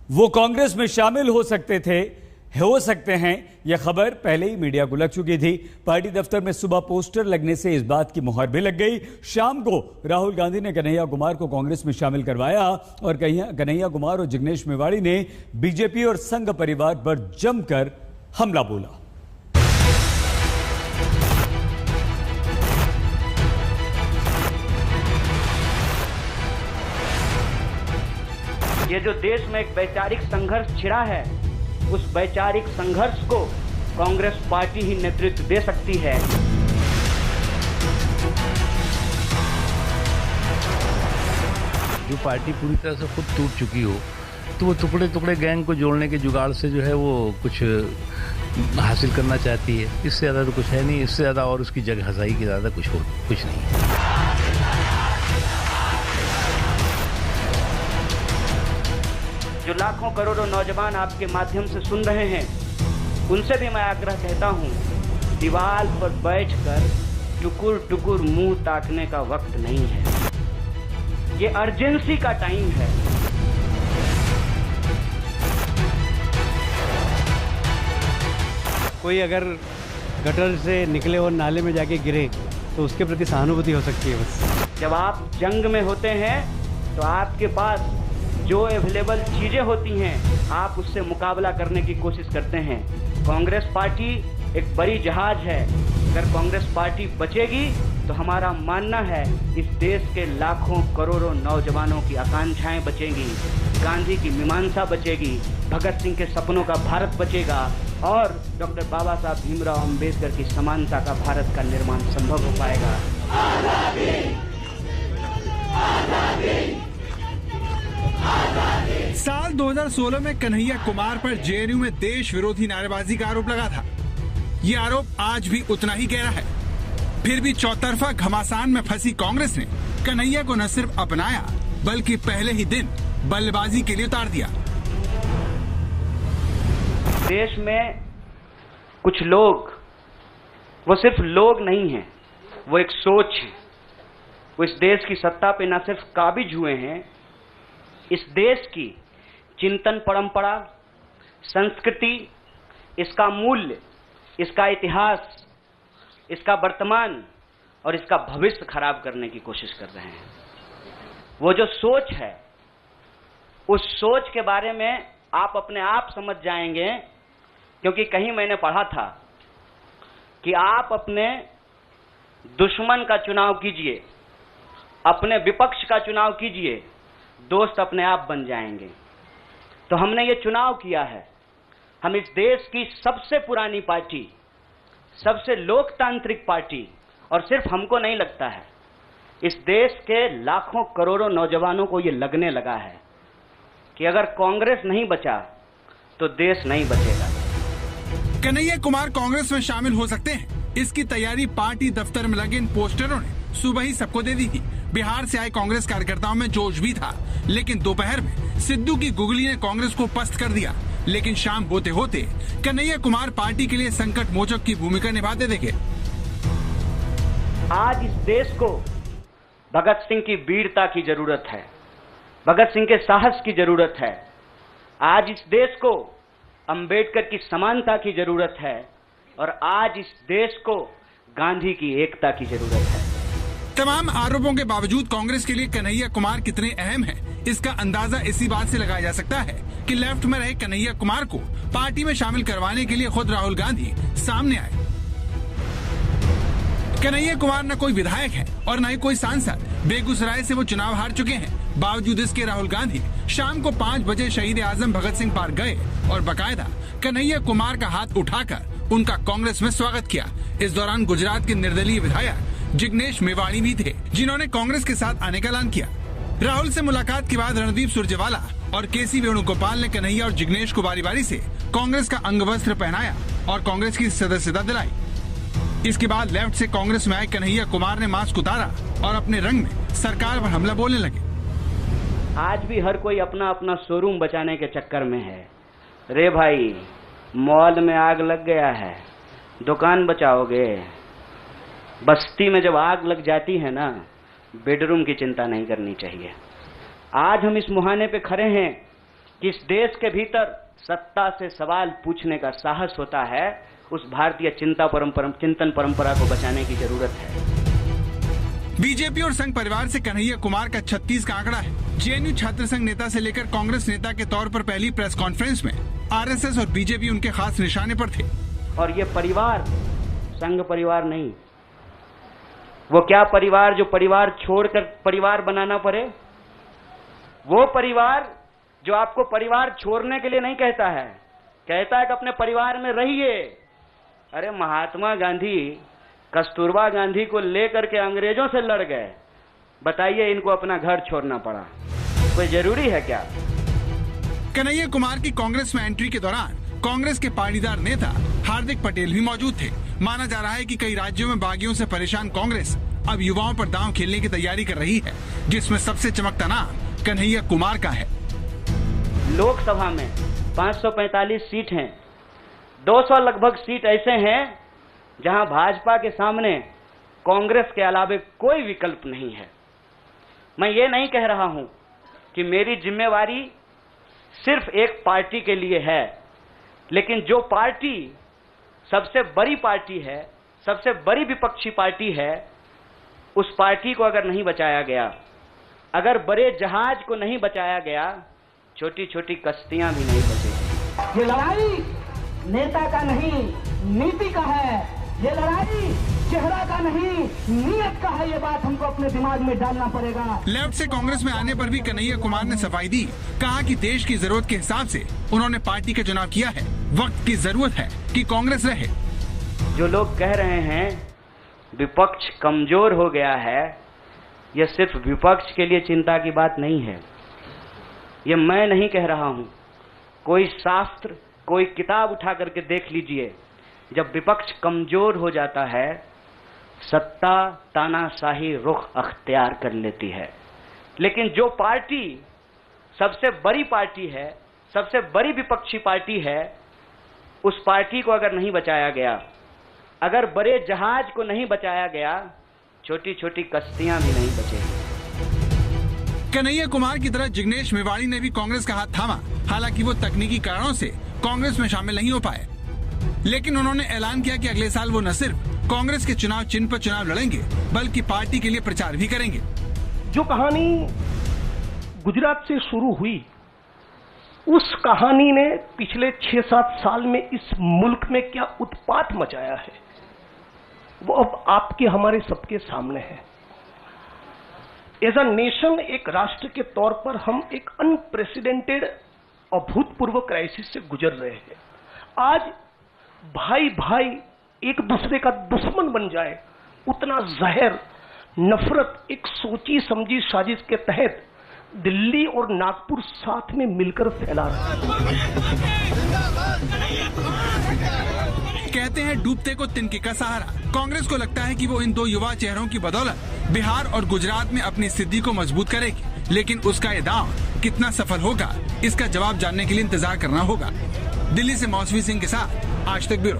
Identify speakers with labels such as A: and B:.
A: वो कांग्रेस में शामिल हो सकते हैं। यह खबर पहले ही मीडिया को लग चुकी थी। पार्टी दफ्तर में सुबह पोस्टर लगने से इस बात की मुहर भी लग गई। शाम को राहुल गांधी ने कन्हैया कुमार को कांग्रेस में शामिल करवाया और कन्हैया कुमार और जिग्नेश मेवाड़ी ने बीजेपी और संघ परिवार पर जमकर हमला बोला।
B: ये जो देश में एक वैचारिक संघर्ष छिड़ा है, उस वैचारिक संघर्ष को कांग्रेस पार्टी ही नेतृत्व दे सकती है।
C: जो पार्टी पूरी तरह से खुद टूट चुकी हो, तो वो टुकड़े टुकड़े गैंग को जोड़ने के जुगाड़ से जो है वो कुछ हासिल करना चाहती है। इससे ज़्यादा तो कुछ है नहीं। इससे ज़्यादा और उसकी जगह हसाई की ज़्यादा कुछ नहीं है।
B: जो लाखों करोड़ों नौजवान आपके माध्यम से सुन रहे हैं, उनसे भी मैं आग्रह कहता हूं, दीवार पर बैठकर टुकुर टुकुर मुंह ताकने का वक्त नहीं है। ये अर्जेंसी का टाइम है।
D: कोई अगर गटर से निकले और नाले में जाके गिरे तो उसके प्रति सहानुभूति हो सकती है। बस
B: जब आप जंग में होते हैं तो आपके पास जो अवेलेबल चीजें होती हैं, आप उससे मुकाबला करने की कोशिश करते हैं। कांग्रेस पार्टी एक बड़ी जहाज है। अगर कांग्रेस पार्टी बचेगी तो हमारा मानना है इस देश के लाखों करोड़ों नौजवानों की आकांक्षाएं बचेंगी, गांधी की मीमांसा बचेगी, भगत सिंह के सपनों का भारत बचेगा और डॉक्टर बाबा साहब भीमराव अंबेडकर की समानता का भारत का निर्माण संभव हो पाएगा।
E: साल 2016 में कन्हैया कुमार पर जेएनयू में देश विरोधी नारेबाजी का आरोप लगा था। ये आरोप आज भी उतना ही गहरा है। फिर भी चौतरफा घमासान में फंसी कांग्रेस ने कन्हैया को न सिर्फ अपनाया बल्कि पहले ही दिन बल्लेबाजी के लिए उतार दिया।
B: देश में कुछ लोग, वो सिर्फ लोग नहीं हैं, वो एक सोच है। वो इस देश की सत्ता पे न सिर्फ काबिज हुए हैं, इस देश की चिंतन परंपरा, संस्कृति, इसका मूल्य, इसका इतिहास, इसका वर्तमान और इसका भविष्य खराब करने की कोशिश कर रहे हैं। वो जो सोच है, उस सोच के बारे में आप अपने आप समझ जाएंगे, क्योंकि कहीं मैंने पढ़ा था कि आप अपने दुश्मन का चुनाव कीजिए, अपने विपक्ष का चुनाव कीजिए, दोस्त अपने आप बन जाएंगे। तो हमने ये चुनाव किया है। हम इस देश की सबसे पुरानी पार्टी, सबसे लोकतांत्रिक पार्टी, और सिर्फ हमको नहीं लगता है, इस देश के लाखों करोड़ों नौजवानों को ये लगने लगा है कि अगर कांग्रेस नहीं बचा तो देश नहीं बचेगा।
E: कन्हैया कुमार कांग्रेस में शामिल हो सकते हैं, इसकी तैयारी पार्टी दफ्तर में लगे इन पोस्टरों ने सुबह ही सबको दे दी थी। बिहार से आए कांग्रेस कार्यकर्ताओं में जोश भी था, लेकिन दोपहर में सिद्धू की गुगली ने कांग्रेस को पस्त कर दिया। लेकिन शाम होते होते कन्हैया कुमार पार्टी के लिए संकट मोचक की भूमिका निभाते दिखे।
B: आज इस देश को भगत सिंह की वीरता की जरूरत है, भगत सिंह के साहस की जरूरत है। आज इस देश को अंबेडकर की समानता की जरूरत है और आज इस देश को गांधी की एकता की जरूरत है।
E: तमाम आरोपों के बावजूद कांग्रेस के लिए कन्हैया कुमार कितने अहम हैं, इसका अंदाजा इसी बात से लगाया जा सकता है कि लेफ्ट में रहे कन्हैया कुमार को पार्टी में शामिल करवाने के लिए खुद राहुल गांधी सामने आए। कन्हैया कुमार न कोई विधायक है और न ही कोई सांसद। बेगूसराय से वो चुनाव हार चुके हैं। बावजूद इसके राहुल गांधी शाम को 5 बजे शहीद आजम भगत सिंह पार्क गए और बाकायदा कन्हैया कुमार का हाथ उठाकर उनका कांग्रेस में स्वागत किया। इस दौरान गुजरात के निर्दलीय विधायक जिग्नेश मेवाड़ी भी थे, जिन्होंने कांग्रेस के साथ आने का ऐलान किया। राहुल से मुलाकात के बाद रणदीप सुरजेवाला और केसी वेणुगोपाल ने कन्हैया और जिग्नेश को बारी बारी से कांग्रेस का अंगवस्त्र पहनाया और कांग्रेस की सदस्यता दिलाई। इसके बाद लेफ्ट से कांग्रेस में आए कन्हैया कुमार ने मास्क उतारा और अपने रंग में सरकार पर हमला बोलने लगे।
B: आज भी हर कोई अपना अपना शोरूम बचाने के चक्कर में है। रे भाई, मॉल में आग लग गया है, दुकान बचाओगे? बस्ती में जब आग लग जाती है ना, बेडरूम की चिंता नहीं करनी चाहिए। आज हम इस मुहाने पे खड़े हैं कि इस देश के भीतर सत्ता से सवाल पूछने का साहस होता है, उस भारतीय चिंतन परंपरा को बचाने की जरूरत है।
E: बीजेपी और संघ परिवार से कन्हैया कुमार का 36 का आंकड़ा है। जेएनयू छात्र संघ नेता से लेकर कांग्रेस नेता के तौर पर पहली प्रेस कॉन्फ्रेंस में आरएसएस और बीजेपी उनके खास निशाने पर थे।
B: और ये परिवार संघ परिवार नहीं, वो क्या परिवार जो परिवार छोड़कर परिवार बनाना पड़े, वो परिवार जो आपको परिवार छोड़ने के लिए नहीं कहता है, कहता है कि अपने परिवार में रहिए। अरे महात्मा गांधी कस्तूरबा गांधी को लेकर के अंग्रेजों से लड़ गए, बताइए इनको अपना घर छोड़ना पड़ा, कोई जरूरी है क्या?
E: कन्हैया कुमार की कांग्रेस में एंट्री के दौरान कांग्रेस के पाटीदार नेता हार्दिक पटेल भी मौजूद थे। माना जा रहा है कि कई राज्यों में बागियों से परेशान कांग्रेस अब युवाओं पर दांव खेलने की तैयारी कर रही है, जिसमें सबसे चमकता नाम कन्हैया कुमार का है।
B: लोकसभा में 545 सीट हैं, 200 लगभग सीट ऐसे हैं जहां भाजपा के सामने कांग्रेस के अलावे कोई विकल्प नहीं है। मैं ये नहीं कह रहा हूं कि मेरी जिम्मेवारी सिर्फ एक पार्टी के लिए है, लेकिन जो पार्टी सबसे बड़ी पार्टी है, सबसे बड़ी विपक्षी पार्टी है, उस पार्टी को अगर नहीं बचाया गया, अगर बड़े जहाज को नहीं बचाया गया, छोटी छोटी कश्तियां भी नहीं बचेंगी।
F: ये लड़ाई नेता का नहीं, नीति का है। ये लड़ाई चेहरा का नहीं, नीयत का है। ये बात हमको अपने दिमाग में डालना पड़ेगा।
E: लेफ्ट से कांग्रेस में आने पर भी कन्हैया कुमार ने सफाई दी, कहा कि देश की जरूरत के हिसाब से उन्होंने पार्टी का चुनाव किया है। वक्त की जरूरत है कि कांग्रेस रहे।
B: जो लोग कह रहे हैं विपक्ष कमजोर हो गया है, यह सिर्फ विपक्ष के लिए चिंता की बात नहीं है। ये मैं नहीं कह रहा हूं, कोई शास्त्र, कोई किताब उठा करके देख लीजिए। जब विपक्ष कमजोर हो जाता है, सत्ता तानाशाही रुख अख्तियार कर लेती है। लेकिन जो पार्टी सबसे बड़ी पार्टी है, सबसे बड़ी विपक्षी पार्टी है, उस पार्टी को अगर नहीं बचाया गया, अगर बड़े जहाज को नहीं बचाया गया, छोटी छोटी कश्तियां भी नहीं बचेंगी।
E: कन्हैया कुमार की तरह जिग्नेश मेवाड़ी ने भी कांग्रेस का हाथ थामा। हालांकि वो तकनीकी कारणों से कांग्रेस में शामिल नहीं हो पाए, लेकिन उन्होंने ऐलान किया कि अगले साल वो न सिर्फ कांग्रेस के चुनाव चिन्ह पर चुनाव लड़ेंगे, बल्कि पार्टी के लिए प्रचार भी करेंगे।
G: जो कहानी गुजरात से शुरू हुई, उस कहानी ने पिछले 6-7 साल में इस मुल्क में क्या उत्पात मचाया है, वो अब आपके हमारे सबके सामने है। एज अ नेशन, एक राष्ट्र के तौर पर हम एक अनप्रेसिडेंटेड, अभूतपूर्व क्राइसिस से गुजर रहे हैं। आज भाई भाई एक दूसरे का दुश्मन बन जाए, उतना जहर, नफरत एक सोची समझी साजिश के तहत दिल्ली और नागपुर साथ में मिलकर फैला रहा है।
E: कहते हैं डूबते को तिनके का सहारा। कांग्रेस को लगता है कि वो इन दो युवा चेहरों की बदौलत बिहार और गुजरात में अपनी स्थिति को मजबूत करेगी, लेकिन उसका ये दांव कितना सफल होगा, इसका जवाब जानने के लिए इंतजार करना होगा। दिल्ली से मौसवी सिंह के साथ आज तक ब्यूरो।